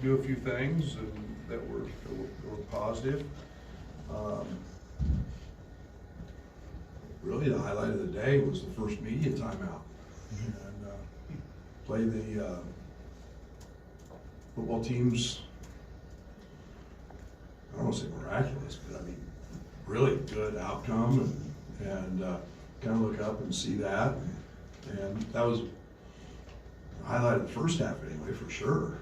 do a few things and that were positive. Really, the highlight of the day was the first media timeout, and play the football teams. I don't want to say miraculous, but I mean really good outcome, and kind of look up and see that, and that was the highlight of the first half anyway, for sure.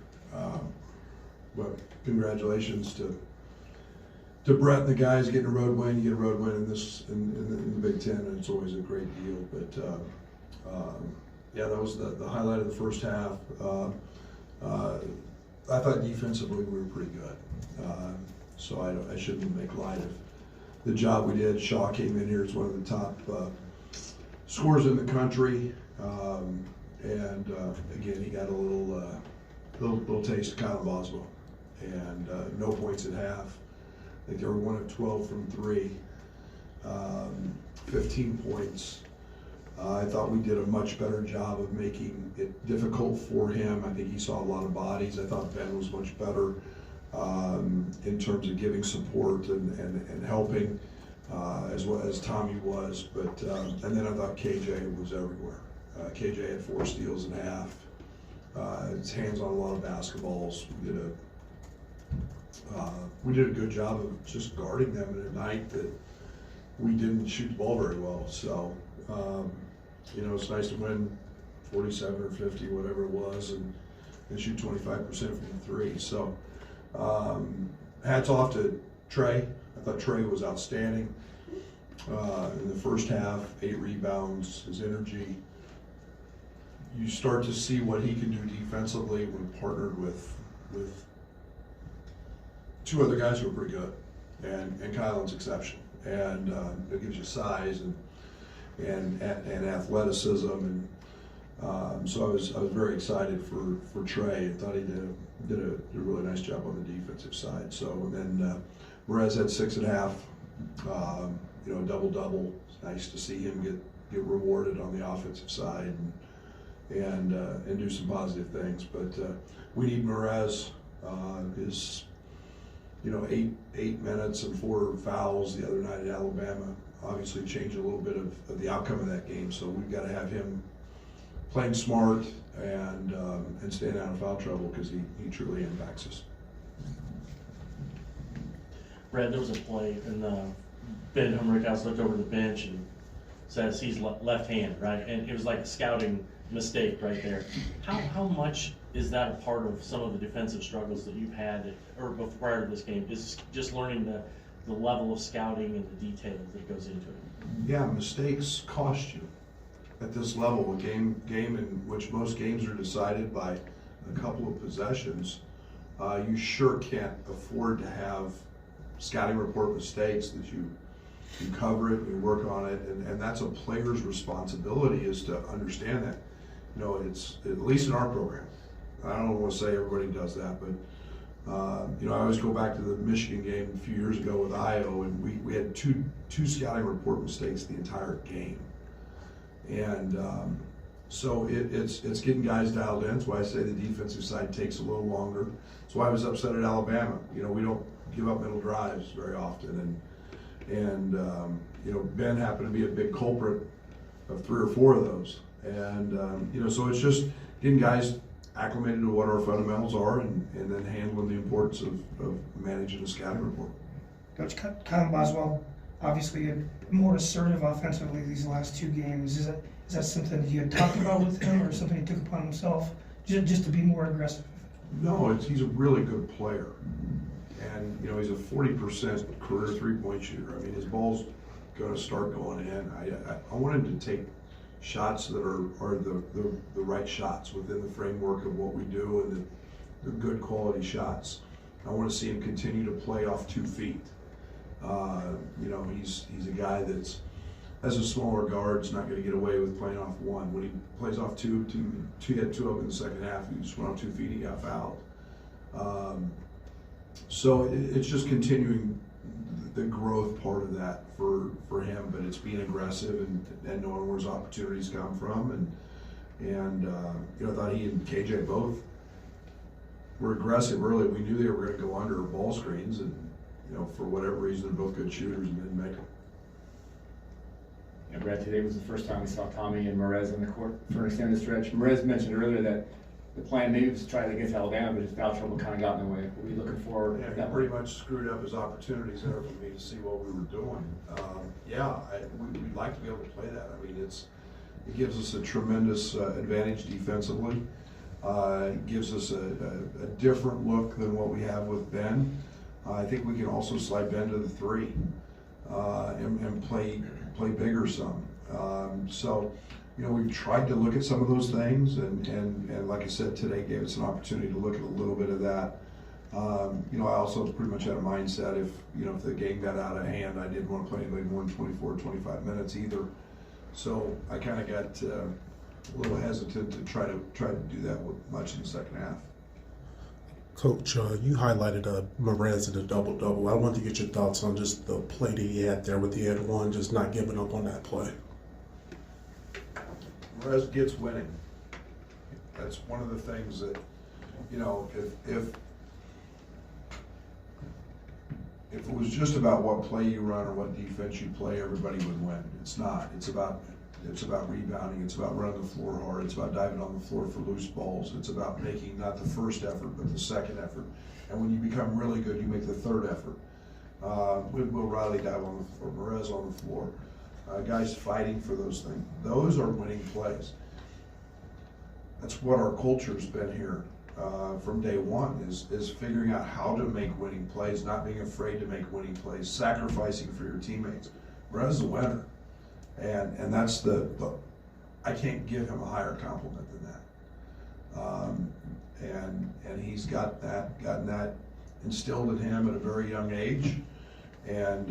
But congratulations to Brett and the guys getting a road win. You get a road win in the Big Ten, and it's always a great deal. But yeah, that was the highlight of the first half. I thought defensively we were pretty good, so I shouldn't make light of the job we did. Shaw came in here as one of the top scorers in the country, and again he got a little taste of Kyle Boswell, and no points at half. I think they were 1 of 12 from 3, 15 points. I thought we did a much better job of making it difficult for him. I think he saw a lot of bodies. I thought Ben was much better in terms of giving support and helping, as well as Tommy was. But and then I thought KJ was everywhere. KJ had 4 steals and a half. His hands on a lot of basketballs. We did a good job of just guarding them at a night that we didn't shoot the ball very well. So, you know, it's nice to win 47 or 50, whatever it was, and shoot 25% from the 3. So, hats off to Trey. I thought Trey was outstanding in the first half. 8 rebounds, his energy. You start to see what he can do defensively when partnered with 2 other guys who are pretty good, and Kylan's exceptional, and it gives you size and athleticism, and so I was very excited for Trey. I thought he did a really nice job on the defensive side. So, and then Perez had 6.5, you know, double. It's nice to see him get rewarded on the offensive side and do some positive things. But we need Perez. His, you know, 8 minutes and 4 fouls the other night at Alabama obviously changed a little bit of the outcome of that game. So we've got to have him playing smart and staying out of foul trouble, because he truly impacts us. Brad, there was a play, and Ben Humrickhouse looked over the bench and says he's left hand, right? And it was like a scouting mistake right there. How much is that a part of some of the defensive struggles that you've had, or prior to this game? Is just learning the level of scouting and the detail that goes into it? Yeah, mistakes cost you at this level. A game in which most games are decided by a couple of possessions, you sure can't afford to have scouting report mistakes. That you cover it, you work on it, and that's a player's responsibility, is to understand that. You know, it's at least in our program. I don't want to say everybody does that, but you know, I always go back to the Michigan game a few years ago with Io, and we had two scouting report mistakes the entire game, and so it's getting guys dialed in. That's why I say the defensive side takes a little longer. That's why I was upset at Alabama. You know, we don't give up middle drives very often, and you know, Ben happened to be a big culprit of 3 or 4 of those, and you know, so it's just getting guys acclimated to what our fundamentals are, and then handling the importance of managing a scouting report. Coach, Kyle Boswell, obviously more assertive offensively these last 2 games. Is that something that you had talked about with him, or something he took upon himself, just to be more aggressive? No, he's a really good player, and you know, he's a 40% career 3-point shooter. I mean, his ball's going to start going in. I want him to take shots that are the right shots within the framework of what we do, and the good quality shots. I want to see him continue to play off 2 feet. You know, he's a guy that's, as a smaller guard, is not going to get away with playing off 1. When he plays off 2, he had 2 up in the second half. He just went off 2 feet, he got fouled. So it's just continuing the growth part of that for him, but it's being aggressive and knowing where his opportunities come from, and you know, I thought he and KJ both were aggressive early. We knew they were going to go under ball screens, and for whatever reason, they're both good shooters and didn't make them. And Brad, today was the first time we saw Tommy and Merez on the court for an extended stretch. Merez mentioned earlier that the plan maybe was to try it against Alabama, but his foul trouble kind of got in the way. We'll be looking forward. Yeah, he pretty much screwed up his opportunities there for me to see what we were doing. We'd like to be able to play that. I mean, it gives us a tremendous advantage defensively. It gives us a different look than what we have with Ben. I think we can also slide Ben to the 3 and play bigger some. We've tried to look at some of those things, and like I said, today gave us an opportunity to look at a little bit of that. I also pretty much had a mindset if the game got out of hand, I didn't want to play anybody more than 24 or 25 minutes either. So I kind of got a little hesitant to try to do that much in the second half. Coach, you highlighted Merez in a double-double. I wanted to get your thoughts on just the play that he had there with the end one, just not giving up on that play. Merez gets winning. That's one of the things that, if it was just about what play you run or what defense you play, everybody would win. It's not. It's about rebounding. It's about running the floor hard. It's about diving on the floor for loose balls. It's about making not the first effort, but the second effort. And when you become really good, you make the third effort. Will Riley dive on the floor, Merez on the floor. Guys fighting for those things. Those are winning plays. That's what our culture's been here from day one, is figuring out how to make winning plays, not being afraid to make winning plays, sacrificing for your teammates. Merez is a winner. And that's I can't give him a higher compliment than that. And he's gotten that instilled in him at a very young age. And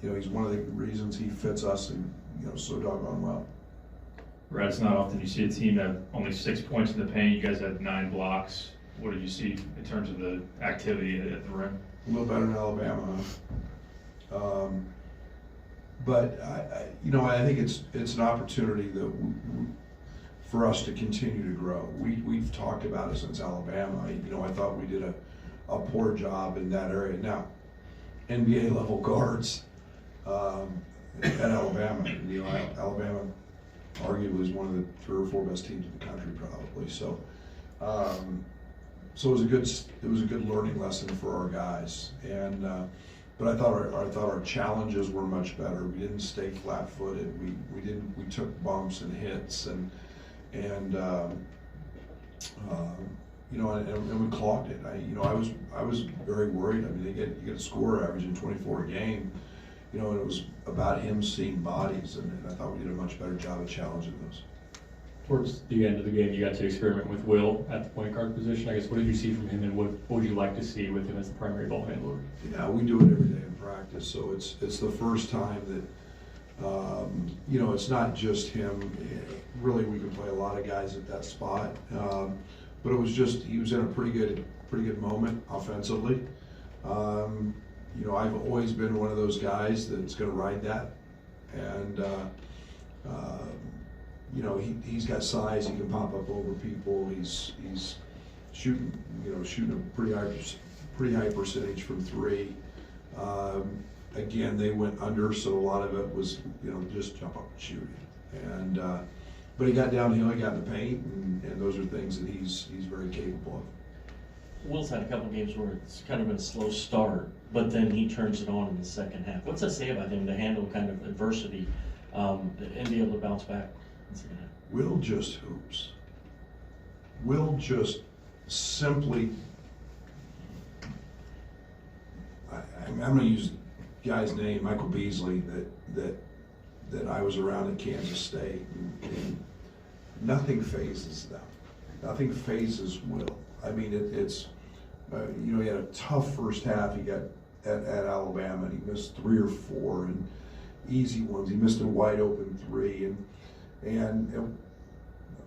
he's one of the reasons he fits us so doggone well. Brad, it's not often you see a team have only 6 points in the paint. You guys had 9 blocks. What did you see in terms of the activity at the rim? A little better than Alabama. But I think it's an opportunity that for us to continue to grow. We've talked about it since Alabama. I thought we did a poor job in that area. Now, NBA level guards at Alabama. Alabama arguably is one of the 3 or 4 best teams in the country, probably. So it was a good learning lesson for our guys. And but I thought our challenges were much better. We didn't stay flat-footed. We took bumps and hits and we clogged it. I was very worried. I mean, you get a score averaging 24 a game, and it was about him seeing bodies, and I thought we did a much better job of challenging those. Towards the end of the game, you got to experiment with Will at the point guard position. I guess, what did you see from him, and what would you like to see with him as the primary ball handler? Yeah, we do it every day in practice, so it's the first time that it's not just him. Really, we can play a lot of guys at that spot, but it was just he was in a pretty good moment offensively. I've always been one of those guys that's going to ride that, and he's got size. He can pop up over people. He's shooting a pretty high percentage from 3. Again, they went under, so a lot of it was just jump up and shoot. And but he got downhill, he got in the paint, and those are things that he's very capable of. Will's had a couple games where it's kind of been a slow start, but then he turns it on in the second half. What's that say about him to handle kind of adversity and be able to bounce back in the second half? Will just hoops. Will just simply, I'm going to use the guy's name, Michael Beasley, that I was around at Kansas State, and nothing phases them. Nothing phases Will. I mean, it's he had a tough first half. He got at Alabama, and he missed 3 or 4 and easy ones. He missed a wide open 3, and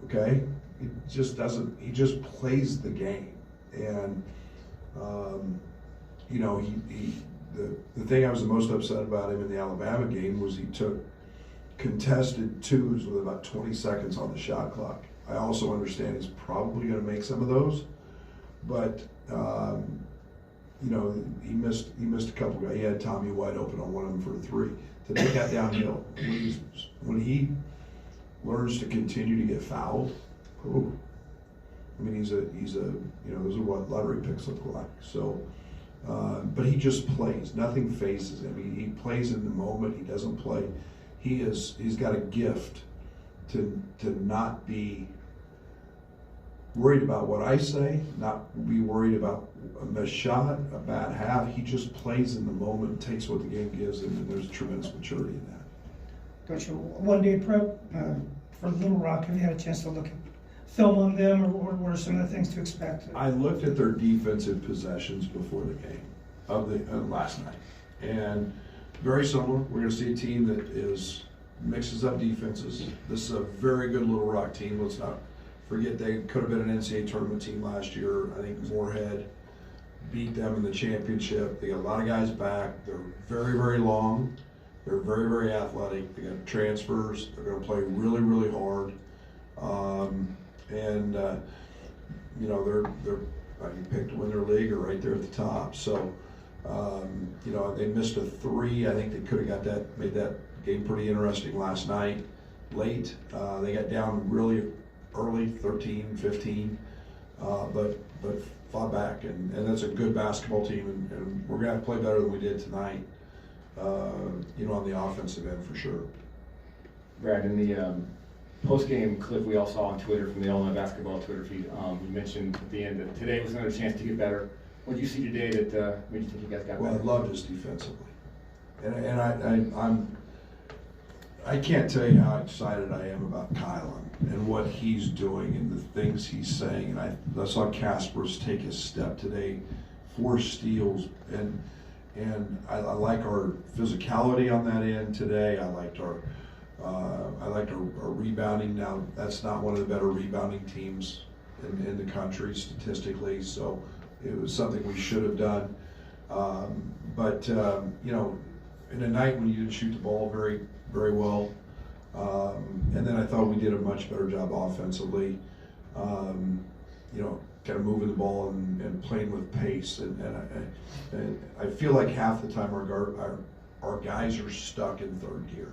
okay, he just doesn't. He just plays the game, and the thing I was the most upset about him in the Alabama game was he took contested 2s with about 20 seconds on the shot clock. I also understand he's probably going to make some of those, but, you know, he missed a couple guys. He had Tommy wide open on one of them for a 3. To take that downhill, when he learns to continue to get fouled, ooh, I mean, he's a, you know, those are what lottery picks look like. So, but he just plays. Nothing phases him. He plays in the moment. He doesn't play. He's got a gift to not be worried about what I say, not be worried about a missed shot, a bad half. He just plays in the moment, takes what the game gives him, and there's tremendous maturity in that. Coach, one-day prep for Little Rock, have you had a chance to look at film on them, or what are some of the things to expect? I looked at their defensive possessions before the game of the last night, and very similar. We're going to see a team that mixes up defenses. This is a very good Little Rock team. Let's not forget they could have been an NCAA tournament team last year. I think Moorhead beat them in the championship. They got a lot of guys back. They're very, very long. They're very, very athletic. They got transfers. They're going to play really, really hard. You know, they're you picked to win their league or right there at the top. So, you know, they missed a 3. I think they could have made that game pretty interesting last night. Late, they got down really early, 13, 15, but fought back, and that's a good basketball team, and we're gonna have to play better than we did tonight. You know, on the offensive end for sure. Brad, in the post-game clip we all saw on Twitter from the Illini basketball Twitter feed, you mentioned at the end that today was another chance to get better. What did you see today that made you think you guys got better? Well, I loved us defensively, and I can't tell you how excited I am about Kylan and what he's doing and the things he's saying. And I saw Kaspar's take his step today, 4 steals, and I like our physicality on that end today. I liked our rebounding. Now that's not one of the better rebounding teams in the country statistically, so it was something we should have done. You know, in a night when you didn't shoot the ball very, very well, and then I thought we did a much better job offensively. You know, kind of moving the ball and playing with pace, and I feel like half the time our guys are stuck in 3rd gear.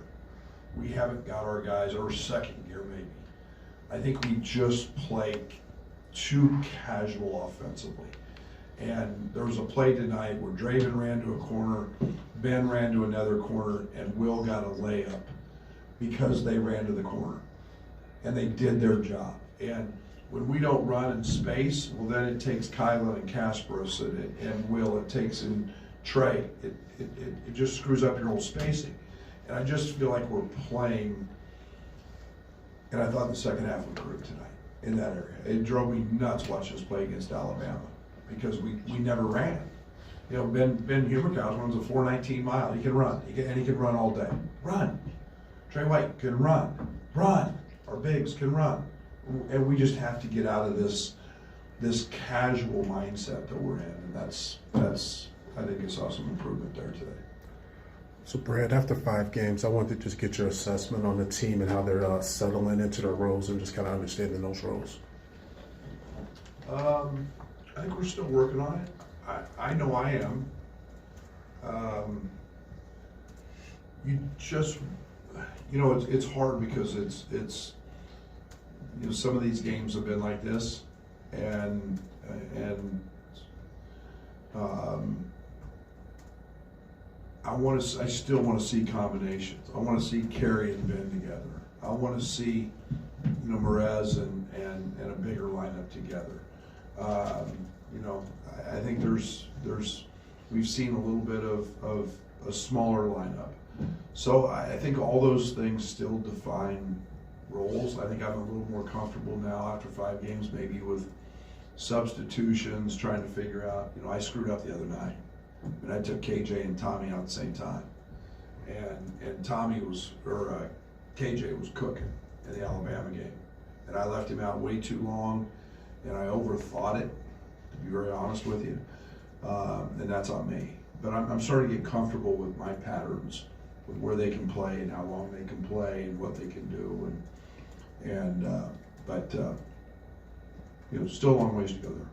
We haven't got our guys, or 2nd gear maybe. I think we just play too casual offensively. And there was a play tonight where Draven ran to a corner, Ben ran to another corner, and Will got a layup because they ran to the corner. And they did their job. And when we don't run in space, well, then it takes Kylan and Kasparis and Will, it takes in Trey. It just screws up your whole spacing. And I just feel like we're playing, and I thought the second half improved tonight in that area. It drove me nuts watching us play against Alabama because we never ran. You know, Ben Huberkowitz runs a 4:19 mile. He can run, and he can run all day. Run. Trey White can run. Our bigs can run. And we just have to get out of this casual mindset that we're in, and that's I think I saw some improvement there today. So Brad, after 5 games, I wanted to just get your assessment on the team and how they're settling into their roles and just kind of understanding those roles. I think we're still working on it. I know I am. You know, it's hard because it's you know, some of these games have been like this, and I still want to see combinations. I want to see Kerry and Ben together. I want to see, you know, Merez and a bigger lineup together. You know, I think we've seen a little bit of a smaller lineup. So I think all those things still define roles. I think I'm a little more comfortable now after 5 games, maybe with substitutions, trying to figure out, you know, I screwed up the other night. And I took KJ and Tommy out at the same time. And KJ was cooking in the Alabama game. And I left him out way too long, and I overthought it, to be very honest with you. And that's on me. But I'm starting to get comfortable with my patterns, with where they can play and how long they can play and what they can do. But you know, still a long ways to go there.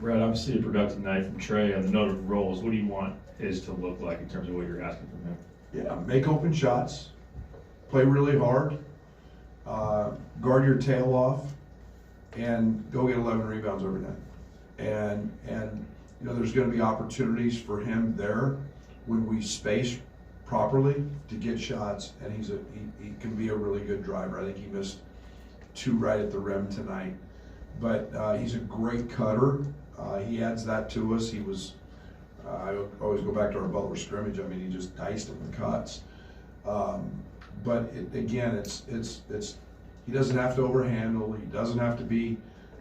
Brad, obviously a productive night from Trey. On the note of roles, what do you want his to look like in terms of what you're asking from him? Yeah, make open shots, play really hard, guard your tail off, and go get 11 rebounds every night. And you know, there's going to be opportunities for him there when we space properly to get shots, and he can be a really good driver. I think he missed 2 right at the rim tonight, but he's a great cutter. He adds that to us. He was. I always go back to our Butler scrimmage. I mean, he just diced him with cuts. But again, it's he doesn't have to overhandle. He doesn't have to be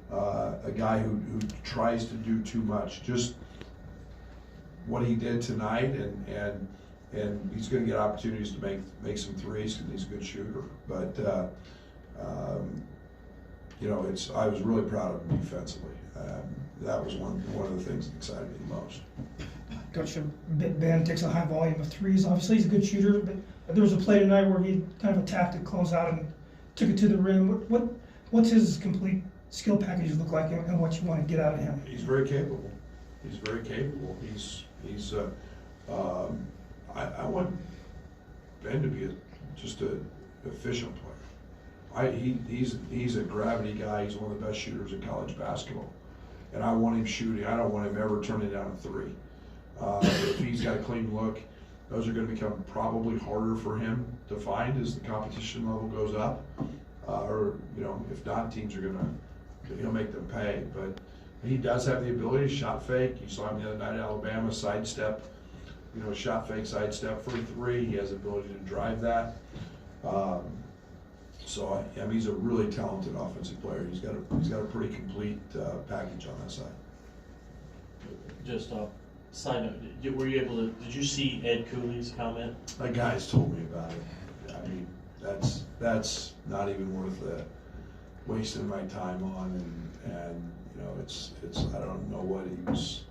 a guy who tries to do too much. Just what he did tonight, and he's going to get opportunities to make some threes because he's a good shooter. But you know, I was really proud of him defensively. That was one of the things that excited me the most. Coach, Ben takes a high volume of threes. Obviously, he's a good shooter, but there was a play tonight where he kind of attacked it, closed out, and took it to the rim. What's his complete skill package look like, and what you want to get out of him? He's very capable. He's very capable. I want Ben to be just an efficient player. He's a gravity guy. He's one of the best shooters in college basketball, and I want him shooting. I don't want him ever turning down a 3. If he's got a clean look, those are going to become probably harder for him to find as the competition level goes up. Or, you know, if not, teams are he'll make them pay. But he does have the ability to shot fake. You saw him the other night at Alabama, sidestep, you know, shot fake, sidestep for a 3. He has the ability to drive that. So I mean, he's a really talented offensive player. He's got a pretty complete package on that side. Just side note, were you able to, did you see Ed Cooley's comment? My guys told me about it. I mean, that's not even worth wasting my time on, and you know, it's I don't know what he was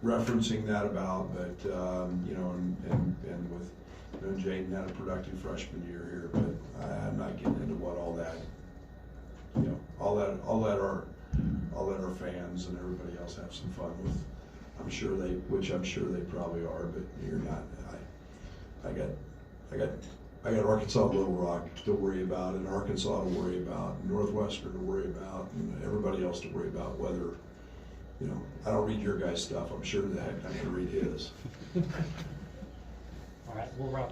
referencing that about, but you know, and with Jaden had a productive freshman year here, but I'm not getting into what all that, you know, all that our fans and everybody else have some fun with. I'm sure they probably are, but you're not. I got Arkansas Little Rock to worry about, and Arkansas to worry about, and Northwestern to worry about, and everybody else to worry about. Whether, you know, I don't read your guys' stuff. I'm sure the heck I'm going to read his. All right, we'll wrap